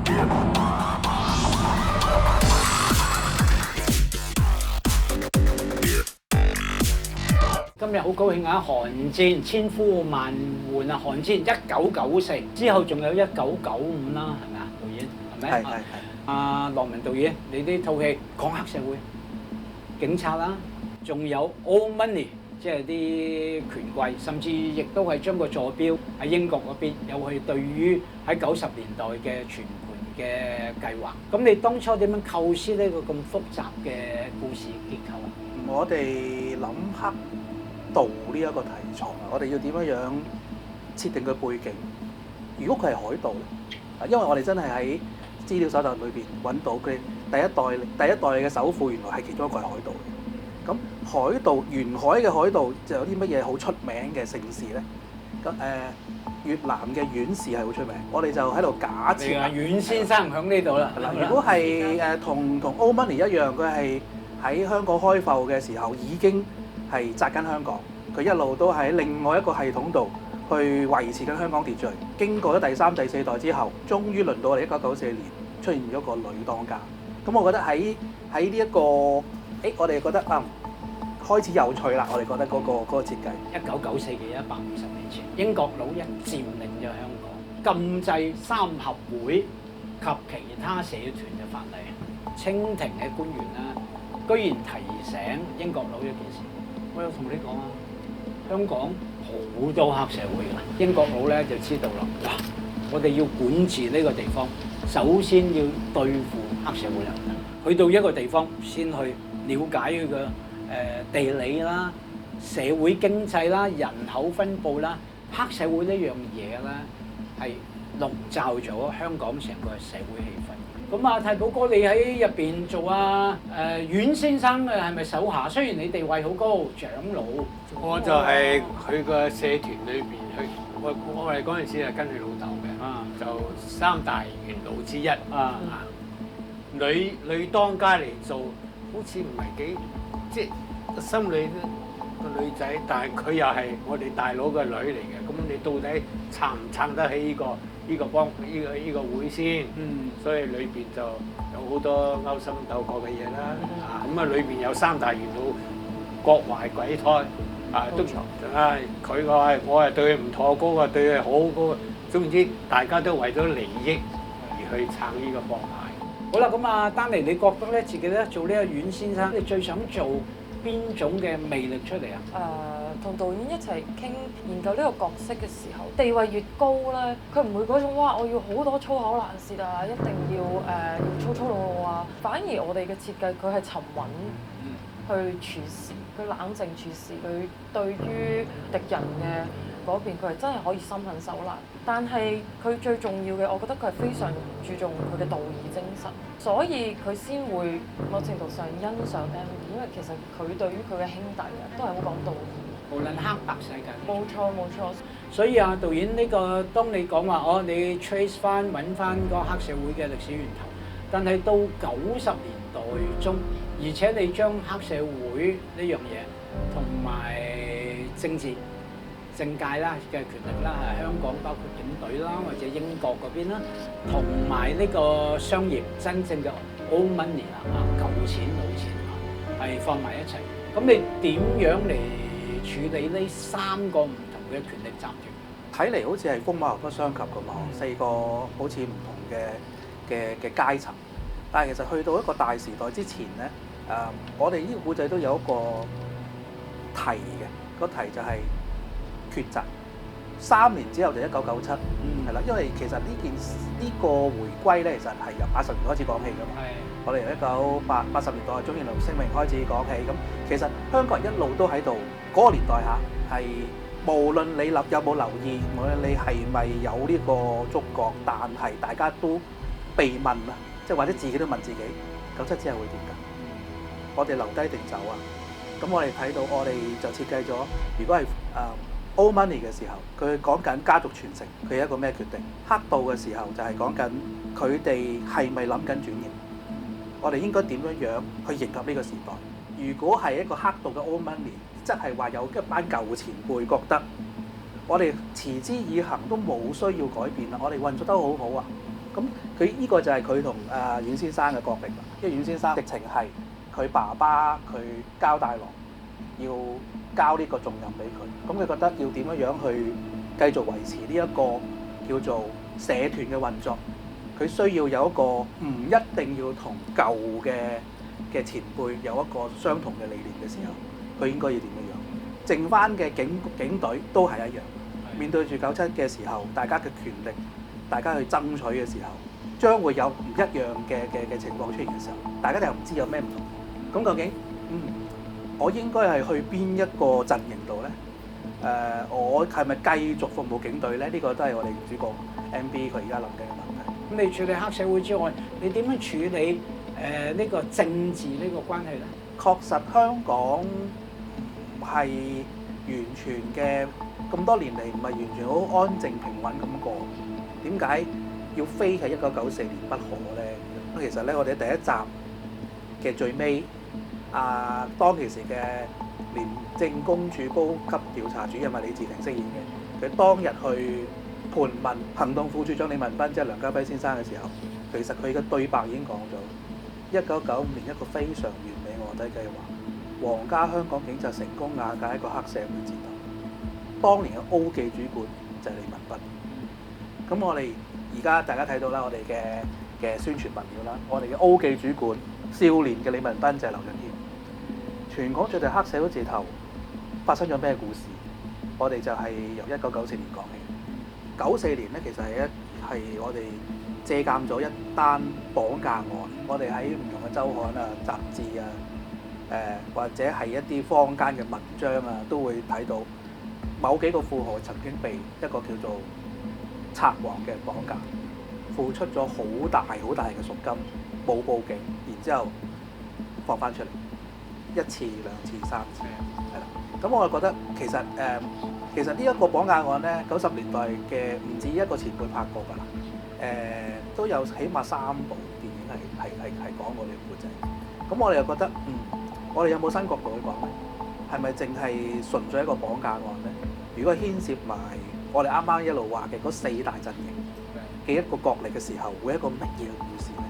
今日好高興啊！韓戰千呼萬喚啊！韓戰1994之後仲有1995啦，係咪啊？導演係咪？係。阿羅文導演，你呢套戲講黑社會、警察啦，仲有 old money， 即係啲權貴，甚至亦都係將個坐標喺英國嗰邊，有去對於喺90年代嘅全盤嘅計劃。咁你當初點樣構思呢個咁複雜嘅故事結構啊？我哋諗黑道呢一個題材，我哋要點樣設定佢背景？如果佢係海盜咧，因為我哋真係喺資料搜集裏邊揾到佢第一代嘅首富，原來係其中一個係海盜嘅。咁海盜沿海嘅海盜就有啲乜嘢好出名嘅盛事咧？咁越南嘅阮氏係好出名，我哋就喺度假設。阮先生喺呢度啦。如果係同 old money 一樣，佢係喺香港開埠嘅時候已經係紮緊香港，佢一路都喺另外一個系統度去維持緊香港秩序。經過咗第三、第四代之後，終於輪到我哋1994年出現咗個女當家。咁我覺得喺呢一個，我哋覺得開始有趣啦。我哋覺得嗰個設計。1994嘅150年前，英國佬一佔領咗香港，禁制三合會及其他社團嘅法例。清廷嘅官員啦，居然提醒英國佬一件事。我有同你講啊，香港好多黑社會㗎。英國佬咧就知道啦，哇！我哋要管治呢個地方，首先要對付黑社會人。去到一個地方，先去了解佢嘅地理啦、社會經濟啦、人口分佈啦。黑社會呢樣嘢咧係籠罩咗香港成個社會氣氛。咁啊，太保哥，你喺入邊做阮先生嘅係咪手下？雖然你地位好高，長老，我就係佢個社團裏邊去。我哋嗰陣時係跟佢老豆嘅，就三大元老之一。女當家嚟做，好似唔係幾，即係心裏個女仔，但係佢又係我哋大佬嘅女嚟嘅。咁你到底撐唔撐得起呢個會先？所以裏邊就有好多勾心鬥角嘅嘢啦。咁裏邊有三大元老各懷鬼胎。都佢話我係對佢唔妥，嗰個對佢好，嗰個總之大家都為咗利益而去撐呢個幫派。好啦，咁啊，丹尼，你覺得咧自己咧做呢個阮先生，你最想做邊種嘅魅力出嚟啊？同導演一齊傾研究呢個角色嘅時候，地位越高咧，佢唔會嗰種哇，我要好多粗口爛舌啊，一定要粗粗魯魯啊。反而我哋嘅設計，佢係沉穩去處事，佢冷靜處事，佢對於敵人嘅嗰邊，佢係真係可以心狠手辣。但係佢最重要嘅，我覺得佢係非常注重佢嘅道義精神，所以佢先會某程度上欣賞 Danny，因為其實佢對於佢嘅兄弟都係好講道義。無論黑白世界。冇錯冇錯。所以啊，導演呢個當你講話你 trace 翻揾翻個黑社會嘅歷史源頭，但係到90年代中，而且你將黑社會呢樣嘢同埋政治政界啦嘅權力啦，係香港包括警隊啦，或者英國嗰邊啦，同埋呢個商業真正嘅 old money 啦，舊錢老錢係放埋一齊。咁你點樣嚟處理呢三個唔同嘅權力集團？睇嚟好似係風馬牛不相及咁啊！4個好似唔同嘅階層，但係其實去到一個大時代之前咧，我哋呢個故仔都有一個題嘅，個題就係抉擇。3年之後就1997，係啦，因為其實呢個回歸咧，其實係由80年開始講起㗎嘛。我哋由1980年代中英聯聲明開始講起，咁其實香港人一路都喺度嗰個年代係無論你有冇留意，無論你係咪有呢個觸覺，但係大家都被問啊，即係或者自己都問自己，97之後會點㗎？我哋留低定走啊？咁我哋睇到，我哋就設計咗，如果係old money 嘅時候，佢講緊家族傳承，佢有一個咩決定？黑道嘅時候就係講緊佢哋係咪諗緊轉型？我哋應該點樣去迎合呢個時代？如果係一個黑道嘅 old money，即係話有一班舊前輩覺得我哋持之以恆都冇需要改變啦，我哋運作得好好啊，咁佢呢個就係佢同阮先生嘅角力啦。因為阮先生直情係佢爸爸佢交大郎要交呢個重任俾佢，咁佢覺得要點樣去繼續維持呢一個叫做社團嘅運作，佢需要有一個唔一定要同舊嘅前輩有一個相同嘅理念嘅時候，佢應該要點樣？剩翻嘅警隊都係一樣，面對住97嘅時候，大家嘅權力，大家去爭取嘅時候，將會有唔一樣嘅情況出現嘅時候，大家又唔知有咩唔同。咁究竟我應該係去邊一個陣營度咧？我係咪繼續服務警隊咧？呢個都係我哋主角 MB 佢而家諗緊嘅問題。咁你處理黑社會之外，你點樣處理呢個政治呢個關係咧？確實香港唔係完全嘅，咁多年嚟唔係完全好安靜平穩咁過。點解要非係1994年不可咧？咁其實咧，我哋第一集嘅最尾，當其時嘅廉政公署高級調查主任李志廷飾演嘅，佢當日去盤問行動副處長李文斌即係梁家輝先生嘅時候，其實佢嘅對白已經講咗1995年一個非常完美臥底計劃，皇家香港警察成功瓦解一個黑社會戰鬥。當年嘅 O 記主管就係李文斌。咁我哋而家大家睇到啦，我哋嘅宣傳物料啦，我哋嘅 O 記主管少年嘅李文斌就係劉俊謙。全港最大黑社會字頭發生咗咩故事？我哋就係由1994年講起。94年咧，其實係我哋借鑑咗一單綁架案。我哋喺唔同嘅週刊啊、雜誌啊、或者係一啲坊間嘅文章啊，都會睇到某幾個富豪曾經被一個叫做賊王嘅綁架，付出咗好大嘅贖金，冇報警，然之後放翻出嚟1次、2次、3次，係啦。咁我就覺得其實呢一個綁架案咧，90年代嘅唔止一個前輩拍過㗎啦，都有起碼3部電影係講過呢個故仔。咁我哋又覺得，我哋有冇新角度去講咧？係咪淨係純粹一個綁架案咧？如果牽涉埋我哋啱啱一路話嘅嗰4大陣營嘅一個角力嘅時候，會係一個乜嘢嘅故事咧？